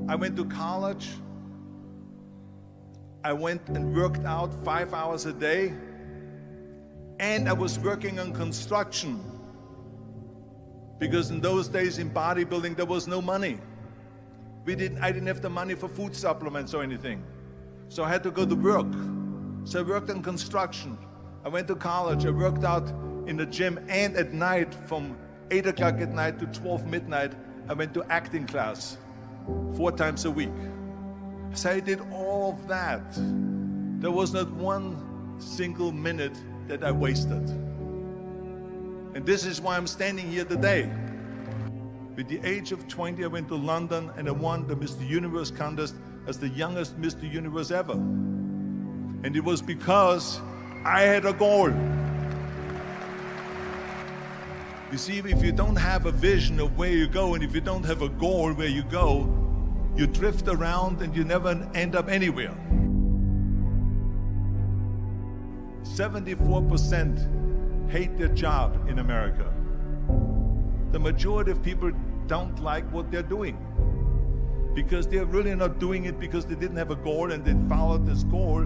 I went to college. I went and worked out 5 hours a day, and I was working on construction, because in those days in bodybuilding there was no money. I didn't have the money for food supplements or anything, so I had to go to work. So I worked on construction. I went to college. I worked out in the gym, and at night from 8 o'clock at night to 12 midnight, I went to acting class 4 times a week. So I did all of that. There was not one single minute that I wasted. And this is why I'm standing here today. With the age of 20, I went to London and I won the Mr. Universe contest as the youngest Mr. Universe ever. And it was because I had a goal. You see, if you don't have a vision of where you go, and if you don't have a goal where you go, you drift around and you never end up anywhere. 74% hate their job in America. The majority of people don't like what they're doing because they're really not doing it because they didn't have a goal and they followed this goal.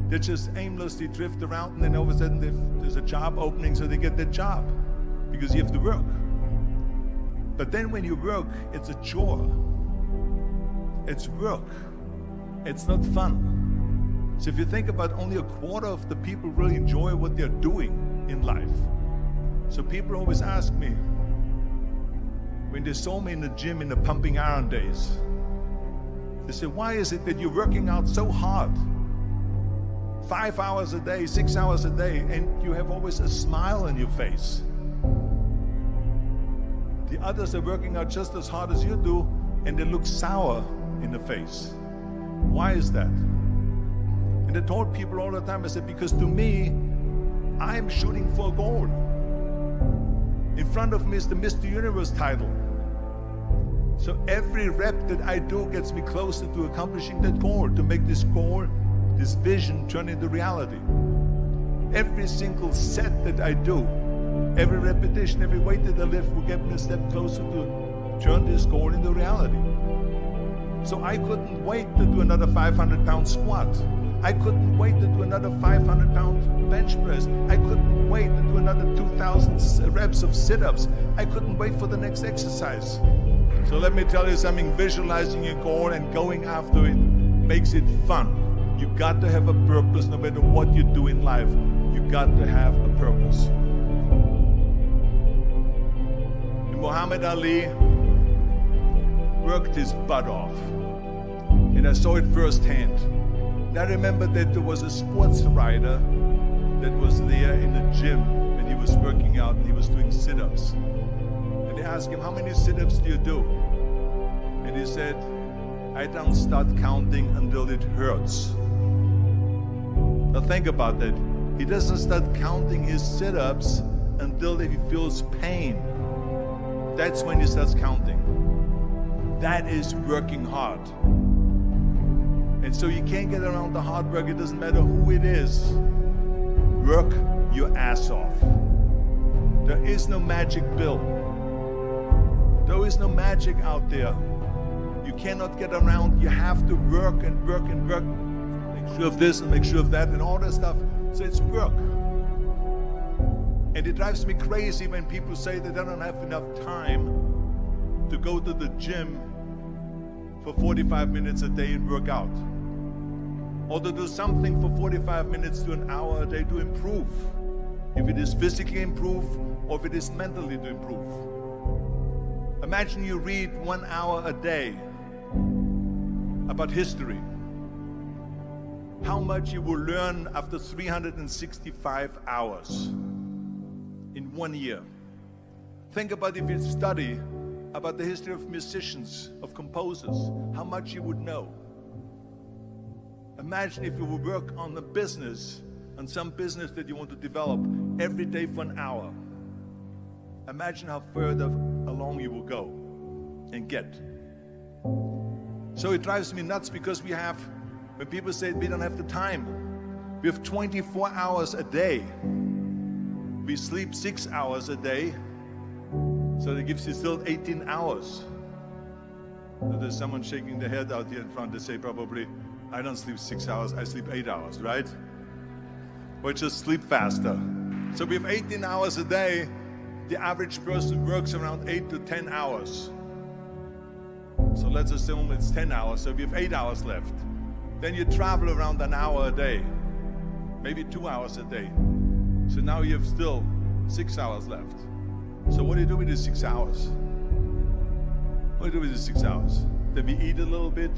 They just aimlessly drift around, and then all of a sudden there's a job opening, so they get their job because you have to work. But then when you work, it's a chore. It's work. It's not fun. So if you think about, only a quarter of the people really enjoy what they're doing in life. So people always ask me, when they saw me in the gym in the pumping iron days, they say, why is it that you're working out so hard? 5 hours a day, 6 hours a day, and you have always a smile on your face. The others are working out just as hard as you do, and they look sour in the face. Why is that? And I told people all the time, I said, because to me, I'm shooting for a goal. In front of me is the Mr. Universe title. So every rep that I do gets me closer to accomplishing that goal, to make this goal, this vision, turn into reality. Every single set that I do, every repetition, every weight that I lift will get me a step closer to turn this goal into reality. So I couldn't wait to do another 500-pound squat. I couldn't wait to do another 500-pound bench press. I couldn't wait to do another 2,000 reps of sit-ups. I couldn't wait for the next exercise. So let me tell you something, visualizing your goal and going after it makes it fun. You got to have a purpose no matter what you do in life. You got to have a purpose. And Muhammad Ali worked his butt off. And I saw it firsthand. And I remember that there was a sports writer that was there in the gym when he was working out and he was doing sit-ups. And they asked him, how many sit-ups do you do? And he said, I don't start counting until it hurts. Now think about that. He doesn't start counting his sit-ups until he feels pain. That's when he starts counting. That is working hard. And so you can't get around the hard work. It doesn't matter who it is. Work your ass off. There is no magic pill. There is no magic out there. You cannot get around. You have to work and work and work. Make sure of this and make sure of that and all that stuff. So it's work. And it drives me crazy when people say that they don't have enough time to go to the gym for 45 minutes a day and work out. Or to do something for 45 minutes to an hour a day to improve. If it is physically improve or if it is mentally to improve. Imagine you read 1 hour a day about history. How much you will learn after 365 hours in 1 year. Think about if you study about the history of musicians, of composers, how much you would know. Imagine if you would work on a business, on some business that you want to develop every day for an hour. Imagine how further along you will go and get. So it drives me nuts because when people say we don't have the time, we have 24 hours a day. We sleep 6 hours a day, so that gives you still 18 hours. There's someone shaking their head out here in front. They say probably, I don't sleep 6 hours, I sleep 8 hours, right? Or just sleep faster. So we have 18 hours a day. The average person works around 8 to 10 hours. So let's assume it's 10 hours, so we have 8 hours left. Then you travel around an hour a day, maybe 2 hours a day. So now you have still 6 hours left. So what do you do with these 6 hours? What do we do with these 6 hours? Then we eat a little bit,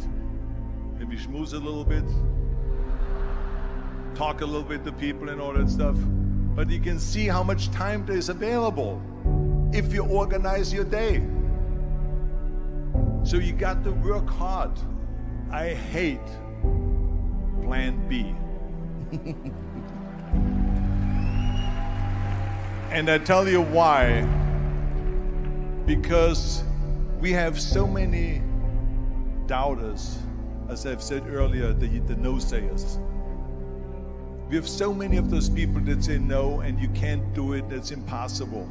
then we schmooze a little bit, talk a little bit to people and all that stuff. But you can see how much time there is available if you organize your day. So you got to work hard. I hate plan B. And I tell you why. Because we have so many doubters, as I've said earlier, the no-sayers. We have so many of those people that say no and you can't do it, that's impossible.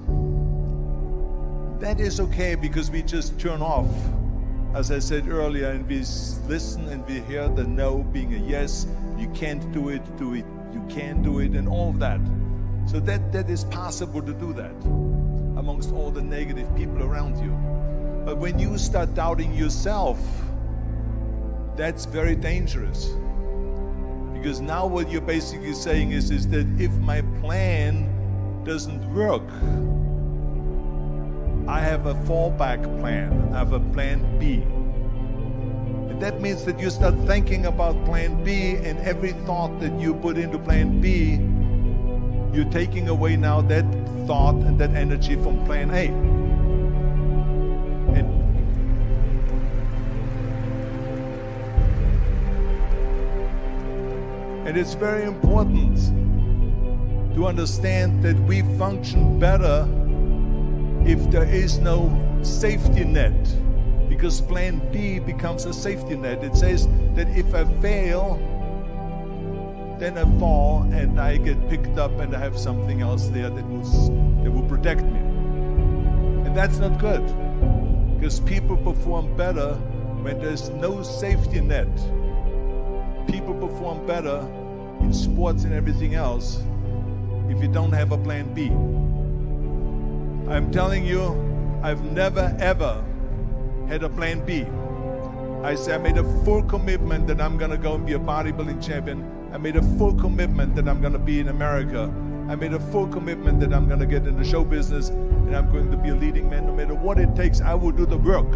That is okay because we just turn off, as I said earlier, and we listen and we hear the no being a yes. You can't do it, you can do it, and all of that. So that is possible to do that amongst all the negative people around you. But when you start doubting yourself, that's very dangerous. Because now what you're basically saying is that if my plan doesn't work, I have a fallback plan, I have a plan B. And that means that you start thinking about plan B, and every thought that you put into plan B, you're taking away now that thought and that energy from plan A. And it's very important to understand that we function better if there is no safety net, because plan B becomes a safety net. It says that if I fail, then I fall and I get picked up and I have something else there that will protect me. And that's not good, because people perform better when there's no safety net. People perform better in sports and everything else if you don't have a plan B. I'm telling you, I've never ever had a plan B. I made a full commitment that I'm gonna go and be a bodybuilding champion. I made a full commitment that I'm gonna be in America. I made a full commitment that I'm gonna get in the show business and I'm going to be a leading man. No matter what it takes, I will do the work.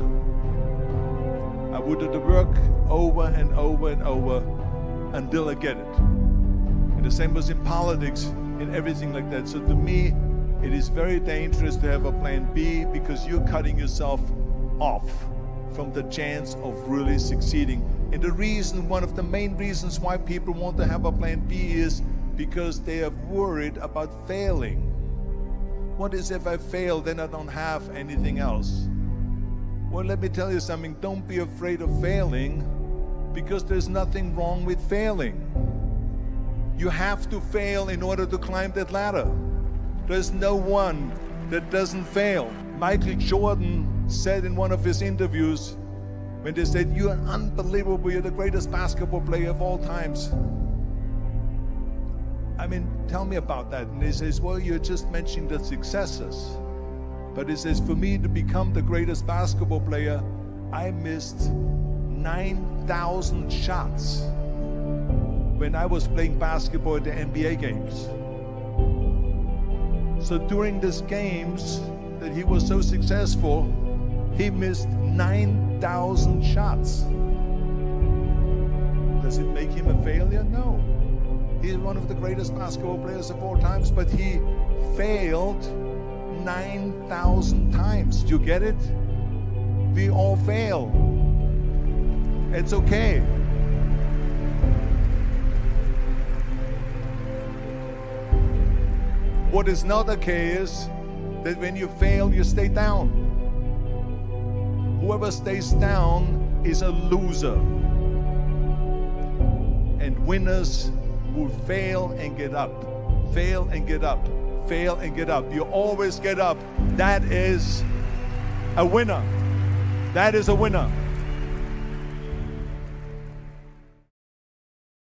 I will do the work over and over and over until I get it. And the same was in politics and everything like that. So to me, it is very dangerous to have a plan B, because you're cutting yourself off from the chance of really succeeding. And the reason, one of the main reasons why people want to have a plan B is because they are worried about failing. What is if I fail, then I don't have anything else? Well, let me tell you something. Don't be afraid of failing, because there's nothing wrong with failing. You have to fail in order to climb that ladder. There's no one that doesn't fail. Michael Jordan said in one of his interviews, when they said, "You're unbelievable, you're the greatest basketball player of all times." I mean, tell me about that. And he says, well, you're just mentioning the successes. But he says, for me to become the greatest basketball player, I missed 9,000 shots when I was playing basketball at the NBA games. So during these games that he was so successful, he missed 9,000 shots. Does it make him a failure? No. He's one of the greatest basketball players of all times, but he failed 9,000 times. Do you get it? We all fail. It's okay. What is not okay is that when you fail, you stay down. Whoever stays down is a loser. And winners will fail and get up. Fail and get up. Fail and get up. You always get up. That is a winner. That is a winner.